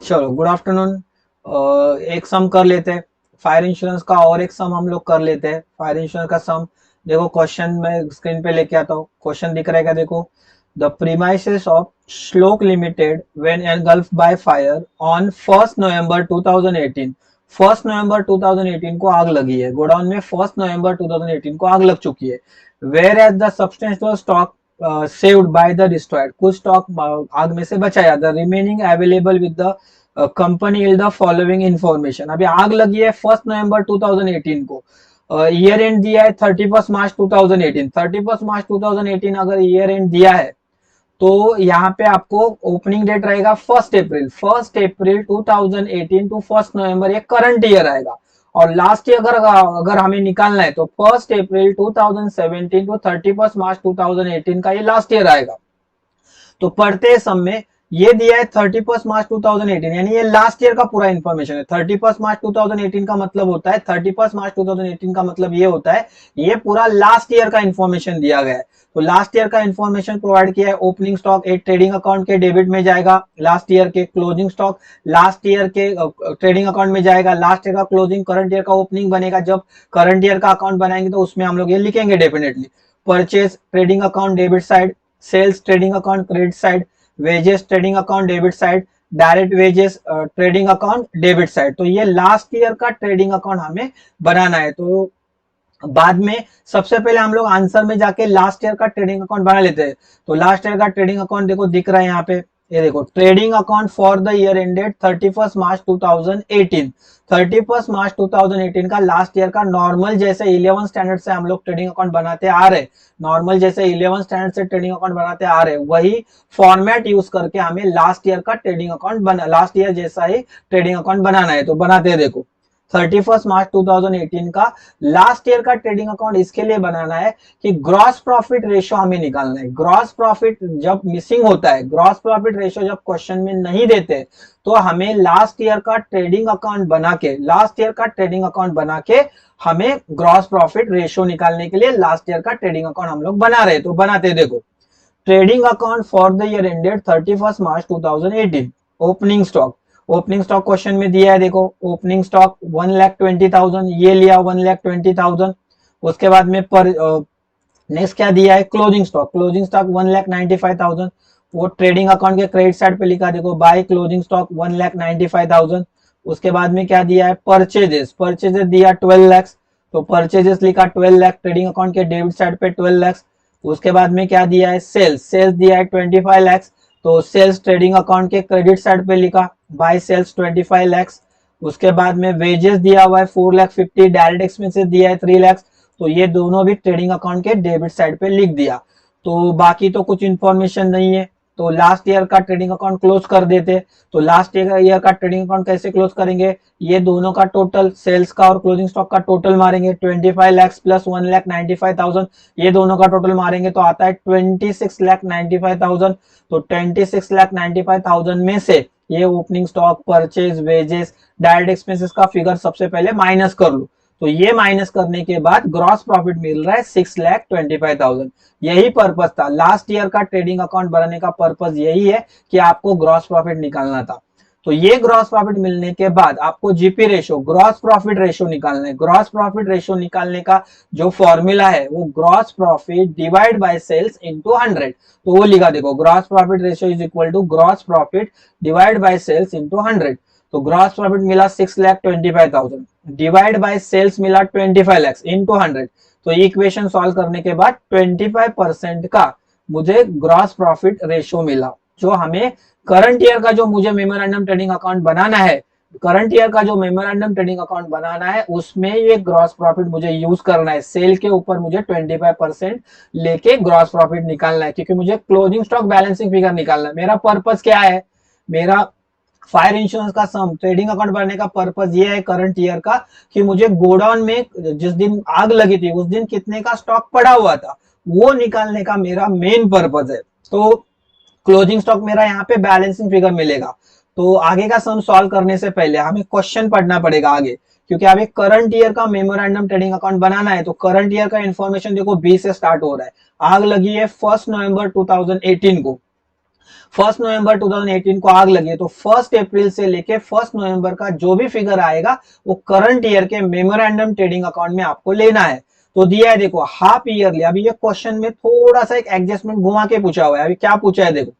चलो good afternoon. एक सम कर लेते हैं फायर इंश्योरेंस का, और एक सम हम लोग कर लेते हैं फायर इंश्योरेंस का सम। देखो क्वेश्चन मैं स्क्रीन पे लेके आता हूँ, क्वेश्चन दिख रहा है क्या? देखो, द प्रीमाइसेस ऑफ श्लोक limited when engulfed by fire on 1 नवंबर 2018। 1 नवंबर 2018 को आग लगी है गोडाउन में, 1 नवंबर 2018 को आग लग चुकी है। Whereas the substantial stock saved by the destroyed, कुछ स्टॉक आग में से बचाया। The remaining available with the company is the following information. अभी आग लगी है 1 नवंबर 2018 को, ईयर एंड दिया है 31 मार्च 2018। 31 मार्च 2018 अगर ईयर एंड दिया है तो यहाँ पे आपको ओपनिंग डेट रहेगा 1 अप्रैल, 1 अप्रैल 2018 टू 1 नवंबर, ये करंट ईयर आएगा। और लास्ट ईयर अगर अगर हमें निकालना है तो 1 अप्रैल 2017 टू 31 मार्च 2018 का ये लास्ट ईयर आएगा। तो पढ़ते समय ये दिया है 31 मार्च 2018, यानी ये लास्ट ईयर का पूरा इन्फॉर्मेशन है। 31 मार्च 2018 का मतलब होता है, 31 मार्च 2018 का मतलब ये होता है ये पूरा लास्ट ईयर का इन्फॉर्मेशन दिया गया है। तो लास्ट ईयर का इन्फॉर्मेशन प्रोवाइड किया है। ओपनिंग स्टॉक एक ट्रेडिंग अकाउंट के डेबिट में जाएगा लास्ट ईयर के, क्लोजिंग स्टॉक लास्ट ईयर के ट्रेडिंग अकाउंट में जाएगा। लास्ट ईयर का क्लोजिंग करंट ईयर का ओपनिंग बनेगा। जब करंट ईयर का अकाउंट बनाएंगे तो उसमें हम लोग ये लिखेंगे definitely, purchase trading account debit side, sales trading account credit side, wages trading account debit side, direct wages trading account debit side. तो ये लास्ट ईयर का ट्रेडिंग अकाउंट हमें बनाना है। तो बाद में सबसे पहले हम लोग आंसर में जाके लास्ट ईयर का ट्रेडिंग अकाउंट बना लेते हैं। तो लास्ट ईयर का ट्रेडिंग अकाउंट देखो दिख रहा है यहाँ पे, ये देखो, trading account for the year ended 31 मार्च 2018। 31 मार्च 2018 का लास्ट ईयर का नॉर्मल जैसे 11 स्टैंडर्ड से हम लोग ट्रेडिंग अकाउंट बनाते आ रहे, नॉर्मल जैसे 11 स्टैंडर्ड से ट्रेडिंग अकाउंट बनाते आ रहे, वही फॉर्मेट यूज करके हमें लास्ट ईयर का ट्रेडिंग अकाउंट बना, लास्ट ईयर जैसा ही ट्रेडिंग अकाउंट बनाना है। तो बनाते हैं। देखो 31 मार्च 2018 का लास्ट ईयर का ट्रेडिंग अकाउंट इसके लिए बनाना है कि ग्रॉस प्रॉफिट रेशो हमें निकालना है। ग्रॉस प्रॉफिट जब मिसिंग होता है, ग्रॉस प्रॉफिट रेशो जब क्वेश्चन में नहीं देते, तो हमें लास्ट ईयर का ट्रेडिंग अकाउंट बना के, लास्ट ईयर का ट्रेडिंग अकाउंट बना के हमें ग्रॉस प्रॉफिट रेशो निकालने के लिए लास्ट ईयर का ट्रेडिंग अकाउंट हम लोग बना रहे हैं। तो बनाते देखो, trading account for the year ended 31 March 2018। Opening stock, opening stock question में दिया है, देखो ओपनिंग स्टॉक 1,20,000, ये लिया 1,20,000। उसके बाद में पर नेक्स्ट क्या दिया है? क्लोजिंग स्टॉक, क्लोजिंग स्टॉक 1,95,000, वो ट्रेडिंग अकाउंट के क्रेडिट साइड पे लिखा, देखो बाय क्लोजिंग स्टॉक 1,95,000। उसके बाद में क्या दिया है? परचेजेस, परचेजेस दिया 12 लाख, तो परचेजेस लिखा 12 लाख, ट्रेडिंग अकाउंट के डेबिट साइड पे 12 लाख। उसके बाद में क्या दिया है? सेल्स, सेल्स दिया है 25 लाख, तो सेल्स ट्रेडिंग अकाउंट के क्रेडिट साइड पे लिखा बाय सेल्स 25 लाख। उसके बाद में वेजेस दिया हुआ है 4,50,000, डायरेक्ट एक्सपेंसेस दिया है 3 लाख, तो ये दोनों भी ट्रेडिंग अकाउंट के डेबिट साइड पे लिख दिया। तो बाकी तो कुछ इंफॉर्मेशन नहीं है, तो लास्ट ईयर का ट्रेडिंग अकाउंट क्लोज कर देते। तो लास्ट ईयर का ट्रेडिंग अकाउंट कैसे क्लोज करेंगे? ये दोनों का टोटल, सेल्स का और क्लोजिंग स्टॉक का टोटल मारेंगे, 25 लाख प्लस 1,95,000, ये दोनों का टोटल मारेंगे तो आता है 26,95,000। तो 26,95,000 में से ये opening stock, purchase, wages, direct expenses का फिगर सबसे पहले माइनस कर लो। तो ये माइनस करने के बाद ग्रॉस प्रॉफिट मिल रहा है 6,25,000। यही पर्पज था लास्ट ईयर का ट्रेडिंग अकाउंट बनाने का, पर्पज यही है कि आपको ग्रॉस प्रॉफिट निकालना था। तो ये ग्रॉस प्रॉफिट मिलने के बाद आपको GP ratio, gross profit ratio निकालना है। ग्रॉस प्रॉफिट रेशो निकालने का जो फॉर्मूला है वो gross profit divide by sales into 100। तो वो लिखा, देखो gross profit ratio is equal to gross profit divide by sales into 100। तो ग्रॉस प्रॉफिट मिला 6,25,000, डिवाइड बाय सेल्स मिला 25 लाख इनटू 100। तो इक्वेशन सॉल्व करने के बाद 25% का मुझे ग्रॉस प्रॉफिट रेशो मिला, जो हमें करंट ईयर का जो मुझे मेमोरेंडम ट्रेडिंग अकाउंट बनाना है, करंट ईयर का जो मेमोरेंडम ट्रेडिंग अकाउंट बनाना है उसमें ये ग्रॉस प्रॉफिट मुझे यूज करना है। सेल के ऊपर मुझे 25% लेके ग्रॉस प्रॉफिट निकालना है, क्योंकि मुझे क्लोजिंग स्टॉक बैलेंसिंग फिगर निकालना है। मेरा पर्पज क्या है? मेरा फायर इंश्योरेंस का सम ट्रेडिंग अकाउंट बनाने का पर्पज ये है करंट ईयर का, कि मुझे गोडाउन में जिस दिन आग लगी थी उस दिन कितने का स्टॉक पड़ा हुआ था वो निकालने का मेरा मेन पर्पज है। तो क्लोजिंग स्टॉक मेरा यहाँ पे बैलेंसिंग फिगर मिलेगा। तो आगे का सम सॉल्व करने से पहले हमें क्वेश्चन पढ़ना पड़ेगा आगे, क्योंकि अभी करंट ईयर का मेमोरेंडम ट्रेडिंग अकाउंट बनाना है। तो करंट ईयर का इन्फॉर्मेशन देखो 20 से स्टार्ट हो रहा है। आग लगी है 1 नवंबर 2018 को, 1 नवंबर 2018 को आग लगी है, तो 1 अप्रैल से लेके 1 नवंबर का जो भी फिगर आएगा वो करंट ईयर के मेमोरेंडम ट्रेडिंग अकाउंट में आपको लेना है। तो दिया है देखो हाफ ईयरली। अभी ये क्वेश्चन में थोड़ा सा एक एडजस्टमेंट घुमा के पूछा हुआ है। अभी क्या पूछा है देखो,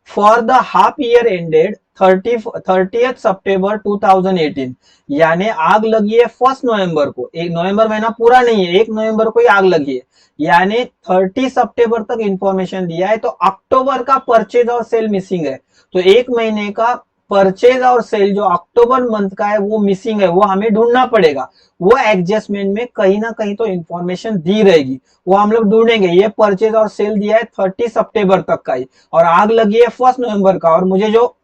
for the half year ended 30th सितंबर 2018, यानी आग लगी है 1 नवंबर को, एक नवंबर महीना पूरा नहीं है, 1 नवंबर को ही आग लगी है, यानी 30 सितंबर तक इंफॉर्मेशन दिया है। तो अक्टूबर का परचेज और सेल मिसिंग है, तो एक महीने का परचेज और सेल जो अक्टूबर मंथ का है वो मिसिंग है, वो हमें ढूंढना पड़ेगा। वो एडजस्टमेंट में कहीं ना कहीं तो इंफॉर्मेशन दी रहेगी, वो हम लोग ढूंढेंगे। ये परचेज और सेल दिया है 30 सितंबर तक का ही, और आग लगी है 1 नवंबर का, और मुझे जो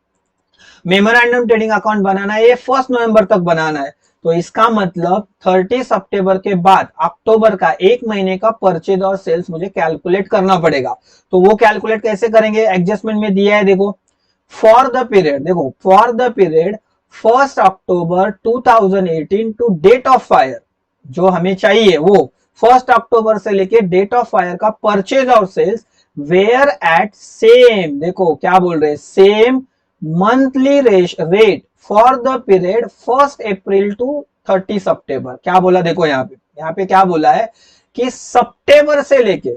मेमोरेंडम ट्रेडिंग अकाउंट बनाना है ये 1 नवंबर तक बनाना है। तो इसका मतलब 30 सितंबर के बाद अक्टूबर का एक महीने का परचेज और सेल्स मुझे कैलकुलेट करना पड़ेगा। तो वो कैलकुलेट कैसे करेंगे, एडजस्टमेंट में दिया है देखो, फॉर द पीरियड, देखो for the period 1 October 2018 to date of fire, जो हमें चाहिए वो 1 अक्टूबर से लेके डेट ऑफ फायर का परचेज और सेल्स वेयर एट सेम, देखो क्या बोल रहे हैं, same monthly rate for the period 1 April to 30 September. क्या बोला देखो यहाँ पे क्या बोला है कि सितंबर से लेके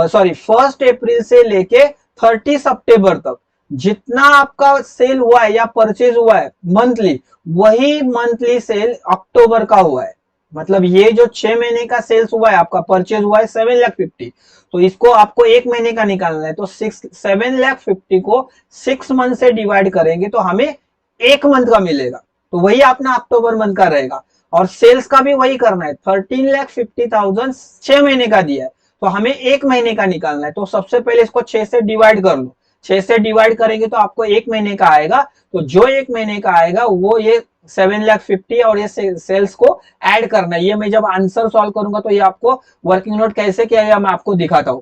सॉरी 1 अप्रैल से लेके 30 सितंबर तक जितना आपका सेल हुआ है या परचेज हुआ है मंथली, वही मंथली सेल अक्टूबर का हुआ है। मतलब ये जो 6 महीने का सेल्स हुआ है, आपका परचेज हुआ है 7,50,000, तो इसको आपको एक महीने का निकालना है। तो 7,50,000 को 6 मंथ से डिवाइड करेंगे तो हमें एक मंथ का मिलेगा, तो वही अपना अक्टूबर मंथ का रहेगा। और सेल्स का भी वही करना है, 13,50,000 6 महीने का दिया है, तो हमें एक महीने का निकालना है। तो सबसे पहले इसको 6 से डिवाइड कर लो, 6 से डिवाइड करेंगे तो आपको एक महीने का आएगा। तो जो एक महीने का आएगा वो ये 7,50,000 और ये सेल्स को ऐड करना है। ये मैं जब आंसर सॉल्व करूंगा तो ये आपको वर्किंग नोट कैसे किया गया मैं आपको दिखाता हूं।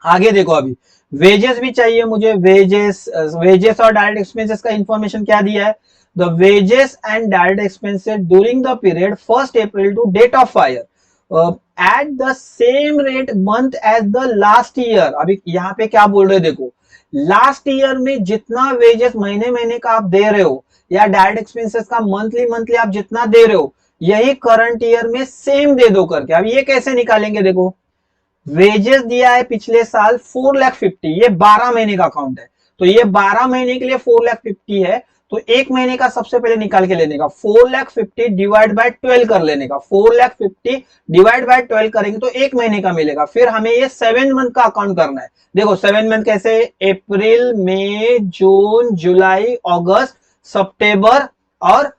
आगे देखो, अभी वेजेस भी चाहिए मुझे, वेजेस और डायरेक्ट एक्सपेंसेस का इंफॉर्मेशन क्या दिया है, the wages and direct expenses during the period 1 April to date of fire at the same rate month as the last year. अभी यहाँ पे क्या बोल रहे हैं देखो, लास्ट ईयर में जितना वेजेस महीने महीने का आप दे रहे हो या डायरेक्ट एक्सपेंसेस का मंथली मंथली आप जितना दे रहे हो, यही करंट ईयर में सेम दे दो करके। अब ये कैसे निकालेंगे देखो, वेजेस दिया है पिछले साल 4,50,000, ये 12 महीने का अकाउंट है, तो ये 12 महीने के लिए 4,50,000 है। तो एक महीने का सबसे पहले निकाल के लेने का, 4,50,000 डिवाइड बाय 12 कर लेने का, 4,50,000 डिवाइड बाय 12 करेंगे तो एक महीने का मिलेगा। फिर हमें ये 7 मंथ का अकाउंट करना है। देखो 7 मंथ कैसे, अप्रैल मई जून जुलाई अगस्त सितंबर और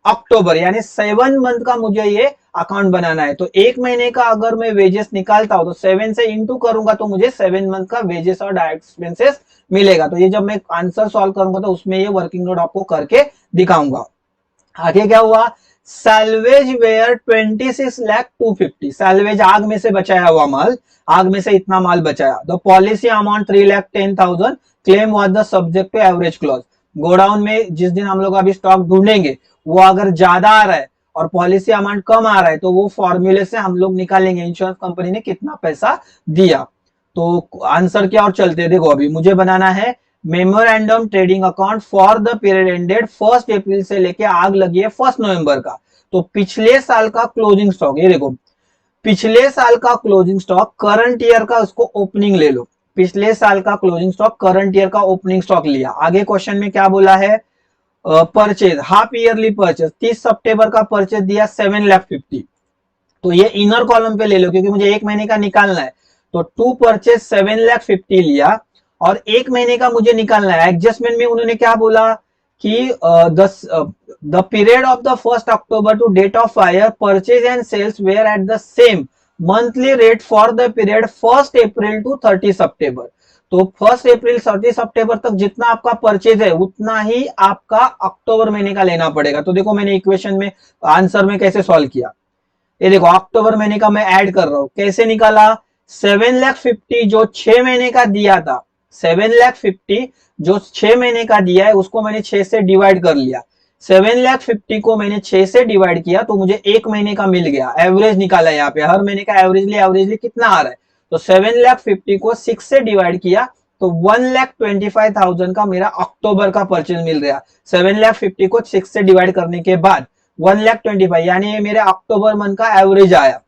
अक्टूबर, यानी 7 मंथ का मुझे ये अकाउंट बनाना है। तो एक महीने का अगर मैं वेजेस निकालता हूं तो 7 से इंटू करूंगा तो मुझे 7 मंथ का वेजेस और डायरेक्ट एक्सपेंसेस मिलेगा। तो ये जब मैं आंसर सॉल्व करूंगा तो उसमें ये वर्किंग नोट आपको करके दिखाऊंगा। आगे क्या हुआ, सैल्वेज वेयर 26,250,000, सैल्वेज आग में से बचाया हुआ माल, आग में से इतना माल बचाया। The policy amount 3,10,000, claim was the subject to average clause. Godown में जिस दिन हम लोग अभी स्टॉक ढूंढेंगे वो अगर ज्यादा आ रहा है और पॉलिसी अमाउंट कम आ रहा है तो वो फॉर्मूले से हम लोग निकालेंगे इंश्योरेंस कंपनी ने कितना पैसा दिया। तो आंसर क्या और चलते, देखो अभी मुझे बनाना है memorandum trading account for the period ended 1 अप्रैल से लेके आग लगी है 1 नवंबर का। तो पिछले साल का क्लोजिंग स्टॉक, ये देखो पिछले साल का क्लोजिंग स्टॉक करंट ईयर का उसको ओपनिंग ले लो, पिछले साल का क्लोजिंग स्टॉक करंट ईयर का ओपनिंग स्टॉक लिया। आगे क्वेश्चन में क्या बोला है, परचेज हाफ ईयरली परचेज 30 सितंबर का परचेज दिया 7,50,000, तो ये इनर कॉलम पे ले लो क्योंकि मुझे एक महीने का निकालना है। तो टू परचेज 7,50,000 लिया और एक महीने का मुझे निकालना है। एडजस्टमेंट में उन्होंने क्या बोला कि the period of the 1 October to date of fire purchase and sales were at the same monthly rate for the period 1 April to 30 September. तो 1 अप्रैल 30 सितंबर तक जितना आपका परचेज है उतना ही आपका अक्टूबर महीने का लेना पड़ेगा। तो देखो मैंने इक्वेशन में आंसर में कैसे सॉल्व किया, ये देखो अक्टूबर महीने का मैं ऐड कर रहा हूं, कैसे निकाला, 7,50,000 जो 6 महीने का दिया था, 7,50,000 जो 6 महीने का दिया है उसको मैंने 6 से डिवाइड कर लिया। 7,50,000 को मैंने 6 से डिवाइड किया तो मुझे एक महीने का मिल गया। एवरेज निकाला यहाँ पे, हर महीने का एवरेजली कितना आ रहा है, तो 7,50,000 को 6 से डिवाइड किया तो 1,25,000 का मेरा अक्टूबर का परचेज मिल रहा है। 7,50,000 को 6 से डिवाइड करने के बाद 1,25,000 यानी ये मेरे अक्टूबर मंथ का एवरेज आया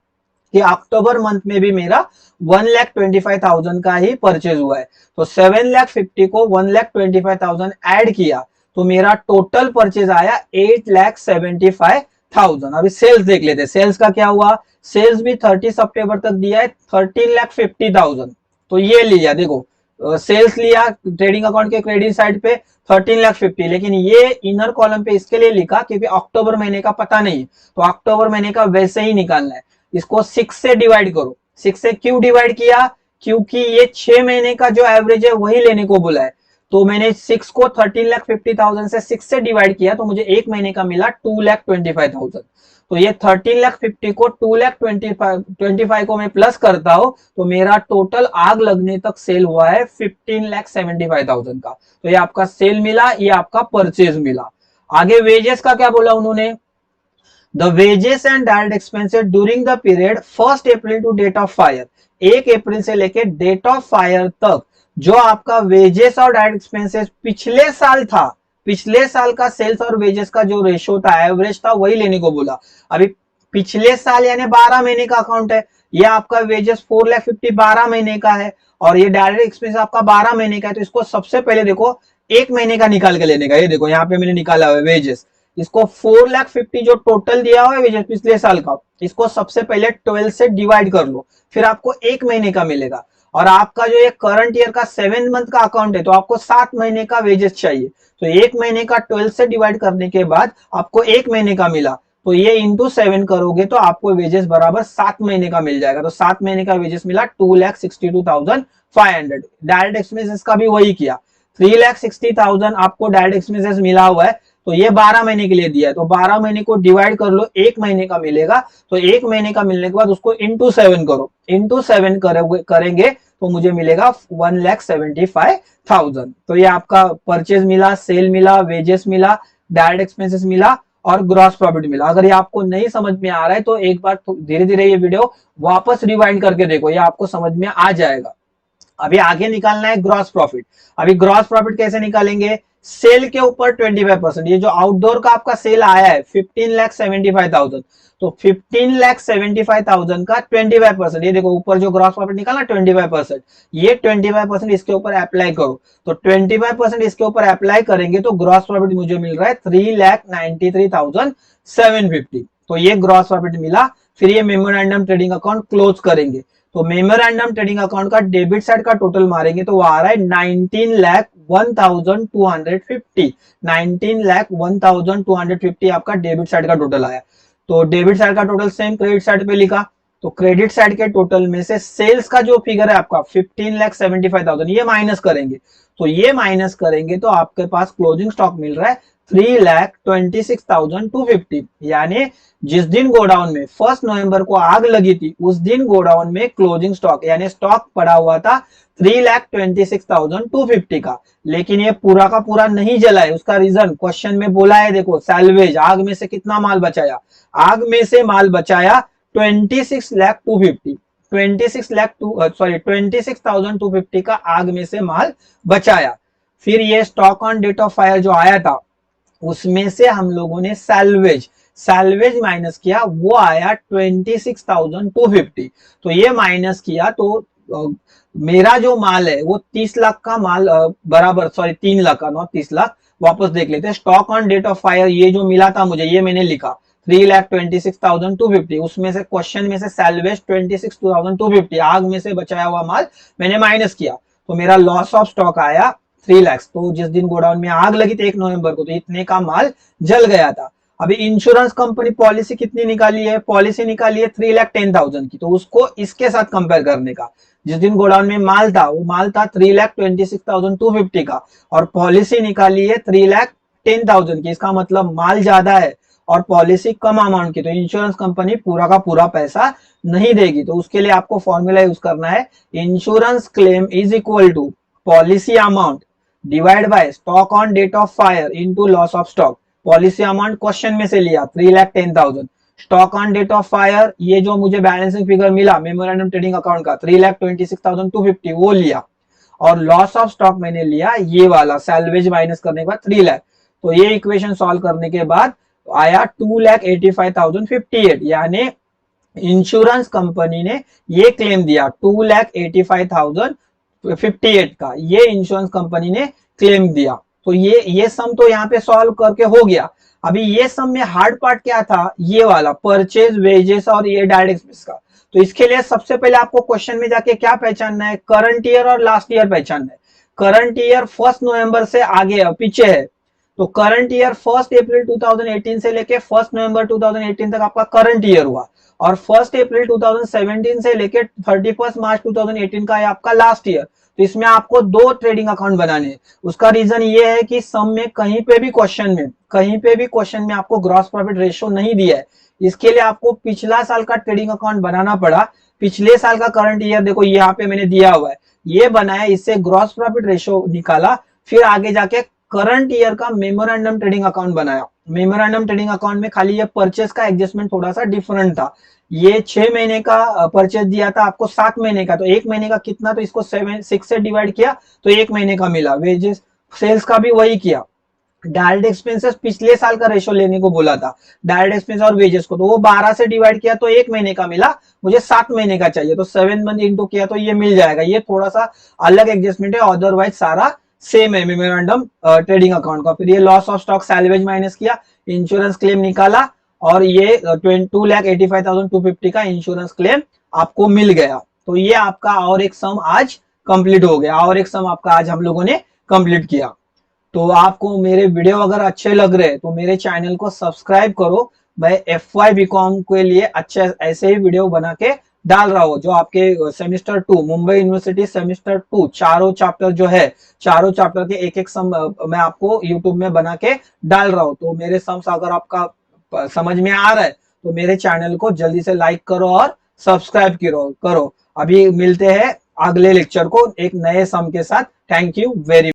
कि अक्टूबर मंथ में भी मेरा 1,25,000 का ही परचेज हुआ है। तो 7,50,000 को 1,25,000 ऐड किया तो मेरा टोटल परचेज आया 8,75,000। अभी सेल्स देख लेते हैं, सेल्स का क्या हुआ। सेल्स भी 30 सितंबर तक दिया है 13,50,000। तो ये लिया, देखो सेल्स लिया ट्रेडिंग अकाउंट के क्रेडिट साइड पे 13,50,000, लेकिन ये इनर कॉलम पे इसके लिए लिखा क्योंकि अक्टूबर महीने का पता नहीं, तो अक्टूबर महीने का वैसे ही निकालना है। इसको 6 से डिवाइड करो। 6 से क्यों डिवाइड किया, क्योंकि ये 6 महीने का जो एवरेज है वही लेने को बोला है। तो मैंने 6 को 13,50,000 से 6 से डिवाइड किया तो मुझे एक महीने का मिला 2,25,000। तो ये 13,50,000 को 2,25,000 को मैं प्लस करता हूं तो मेरा टोटल आग लगने तक सेल हुआ है 15,75,000 का। तो ये आपका सेल मिला, ये आपका परचेज मिला। आगे वेजेस का क्या बोला उन्होंने, the wages and direct expenses during the period 1 April to date of fire, 1 अप्रैल से लेके डेट ऑफ फायर तक जो आपका वेजेस और डायरेक्ट एक्सपेंसेस पिछले साल था, पिछले साल का सेल्स और वेजेस का जो रेशियो था, एवरेज था, वही लेने को बोला। अभी पिछले साल यानी 12 महीने का अकाउंट है, ये आपका वेजेस 4,50,000 12 महीने का है और ये डायरेक्ट एक्सपेंस आपका 12 महीने का है। तो इसको सबसे पहले देखो एक महीने का निकाल के लेने का। ये देखो यहाँ पे मैंने निकाला हुआ है वेजेस, इसको 4,50,000 जो टोटल दिया हुआ है वेजेस पिछले साल का, इसको सबसे पहले 12 से डिवाइड कर लो, फिर आपको एक महीने का मिलेगा। और आपका जो ये करंट ईयर का 7 मंथ का अकाउंट है तो आपको 7 महीने का वेजेस चाहिए। तो एक महीने का 12 से डिवाइड करने के बाद आपको एक महीने का मिला, तो ये इंटू 7 करोगे तो आपको वेजेस बराबर 7 महीने का मिल जाएगा। तो 7 महीने का वेजेस मिला 2,62,500। डायरेक्ट एक्सपेंसेस का भी वही किया, 3,60,000 आपको डायरेक्ट एक्सपेंसेस मिला हुआ है तो ये 12 महीने के लिए दिया है। तो 12 महीने को डिवाइड कर लो, एक महीने का मिलेगा। तो एक महीने का मिलने के बाद उसको इंटू 7 करो, इंटू 7 करेंगे तो मुझे मिलेगा 1,75,000। तो ये आपका परचेज मिला, सेल मिला, वेजेस मिला, डायरेक्ट एक्सपेंसेस मिला और ग्रॉस प्रॉफिट मिला। अगर ये आपको नहीं समझ में आ रहा है तो एक बार धीरे धीरे ये वीडियो वापस रिवाइंड करके देखो, ये आपको समझ में आ जाएगा। अभी आगे निकालना है ग्रॉस प्रॉफिट। अभी ग्रॉस प्रॉफिट कैसे निकालेंगे, सेल के ऊपर 25%। ये जो आउटडोर का आपका सेल आया है 15,75,000, तो 15,75,000 का 25%, ये देखो ऊपर जो ग्रॉस प्रॉफिट निकाला 25%, ये 25% इसके ऊपर अप्लाई करो। तो 25% इसके ऊपर अप्लाई करेंगे तो ग्रॉस प्रॉफिट मुझे मिल रहा है 3,93,750। तो ये ग्रॉस प्रॉफिट मिला। फिर ये मेमोरेंडम ट्रेडिंग अकाउंट क्लोज करेंगे। तो मेमोरेंडम ट्रेडिंग अकाउंट का डेबिट साइड का टोटल मारेंगे तो वो आ रहा है 19,01,250। 19,01,250 आपका डेबिट साइड का टोटल आया। तो डेबिट साइड का टोटल सेम क्रेडिट साइड पे लिखा। तो क्रेडिट साइड के टोटल में से सेल्स का जो फिगर है आपका 15,75,000 ये माइनस करेंगे। तो ये माइनस करेंगे तो आपके पास क्लोजिंग स्टॉक मिल रहा है 3,26,250। यानी जिस दिन गोडाउन में 1 नवंबर को आग लगी थी उस दिन गोडाउन में क्लोजिंग स्टॉक यानी स्टॉक पड़ा हुआ था 3,26,250 का, लेकिन ये पूरा का पूरा नहीं जला है। उसका रीजन क्वेश्चन में बोला है, देखो सैल्वेज, आग में से कितना माल बचाया, आग में से माल बचाया 26,250, 26,250 का आग में से माल बचाया। फिर ये stock on date of fire जो आया था उसमें से हम लोगों ने सैल्वेज माइनस किया, वो आया 26,250। तो ये माइनस किया तो मेरा जो माल है वो 30 लाख का माल बराबर, सॉरी 3 लाख का, नॉट 30 लाख। वापस देख लेते हैं, stock on date of fire ये जो मिला था मुझे, ये मैंने लिखा 3,26,250, उसमें से क्वेश्चन में से सैल्वेज 26,250 आग में से बचाया हुआ माल मैंने माइनस किया तो मेरा लॉस ऑफ स्टॉक आया 3 लाख। तो जिस दिन गोडाउन में आग लगी थी 1 नवंबर को तो इतने का माल जल गया था। अभी इंश्योरेंस कंपनी पॉलिसी कितनी निकाली है, पॉलिसी निकाली है 3,10,000 की, तो उसको इसके साथ कंपेयर करने का। जिस दिन गोडाउन में माल था वो माल था 3,26,250 का और पॉलिसी निकाली है 3,10,000 की। इसका मतलब माल ज्यादा है और पॉलिसी कम अमाउंट की, तो इंश्योरेंस कंपनी पूरा का पूरा पैसा नहीं देगी। तो उसके लिए आपको फॉर्मूला यूज करना है, insurance claim is equal to policy amount divide by stock on date of fire into loss of stock. Policy amount question में से लिया 3,10,000, stock on date of fire ये जो मुझे बैलेंसिंग फिगर मिला मेमोरेंडम ट्रेडिंग अकाउंट का 3,26,250 वो लिया, और लॉस ऑफ स्टॉक मैंने लिया ये वाला, सैलवेज माइनस करने के बाद 3 लाख। तो ये इक्वेशन सॉल्व करने के बाद आया 2,85,058, यानी इंश्योरेंस कंपनी ने ये क्लेम दिया 2,85,058 का, ये इंश्योरेंस कंपनी ने क्लेम दिया। तो ये सम तो यहाँ पे सॉल्व करके हो गया। अभी ये सम में हार्ड पार्ट क्या था, ये वाला परचेज, वेजेस और ये डायरेक्ट एक्सपेंस का। तो इसके लिए सबसे पहले आपको क्वेश्चन में जाके क्या पहचानना है, करंट ईयर और लास्ट ईयर पहचानना है। करंट ईयर 1 नवंबर से आगे पीछे है, तो करंट ईयर 1 अप्रैल 2018 से लेके 1 नवंबर 2018 तक आपका करंट ईयर हुआ, और 1 अप्रैल 2017 से लेके 31 मार्च 2018 का है आपका लास्ट ईयर। तो इसमें आपको 2 ट्रेडिंग अकाउंट बनाने हैं। उसका रीजन ये है कि सम में कहीं पे भी क्वेश्चन में आपको ग्रॉस प्रॉफिट रेशियो नहीं दिया है, इसके लिए आपको पिछला साल का ट्रेडिंग अकाउंट बनाना पड़ा। पिछले साल का करंट ईयर देखो यहाँ पे मैंने दिया हुआ है, ये बनाया, इससे ग्रॉस प्रॉफिट रेशियो निकाला, फिर आगे जाके करंट ईयर का मेमोरेंडम ट्रेडिंग अकाउंट बनाया। मेमोरेंडम ट्रेडिंग अकाउंट में खाली ये परचेस का एडजस्टमेंट थोड़ा सा डिफरेंट था, ये 6 महीने का परचेस दिया था आपको 7 महीने का, तो 1 महीने का कितना, तो इसको 6 से डिवाइड किया तो 1 महीने का मिला। वेजेस सेल्स का भी वही किया। डायरेक्ट एक्सपेंसेस पिछले साल का रेशो लेने को बोला था, डायरेक्ट एक्सपेंस और वेजेस को, तो वो 12 से डिवाइड किया तो 1 महीने का मिला, मुझे 7 महीने का चाहिए तो 7 मंथ इंटू किया तो ये मिल जाएगा। ये थोड़ा सा अलग एडजस्टमेंट है, अदरवाइज सारा सेम है मेमोरेंडम ट्रेडिंग अकाउंट का। फिर ये loss of stock salvage minus किया, इंश्योरेंस क्लेम निकाला, और ये 2,85,250 का इंश्योरेंस क्लेम आपको मिल गया। तो ये आपका और एक सम आज कंप्लीट हो गया, और एक सम आपका आज हम लोगों ने कंप्लीट किया। तो आपको मेरे वीडियो अगर अच्छे लग रहे हैं तो मेरे चैनल को सब्सक्राइब करो। मैं FY BCom के लिए अच्छे ऐसे ही वीडियो बना के डाल रहा हूँ, जो आपके सेमेस्टर 2 मुंबई यूनिवर्सिटी सेमेस्टर 2 चारों चैप्टर जो है, चारों चैप्टर के एक एक सम मैं आपको यूट्यूब में बना के डाल रहा हूँ। तो मेरे सम्स अगर आपका समझ में आ रहा है तो मेरे चैनल को जल्दी से लाइक करो और सब्सक्राइब करो। अभी मिलते हैं अगले लेक्चर को एक नए सम के साथ। Thank you very much.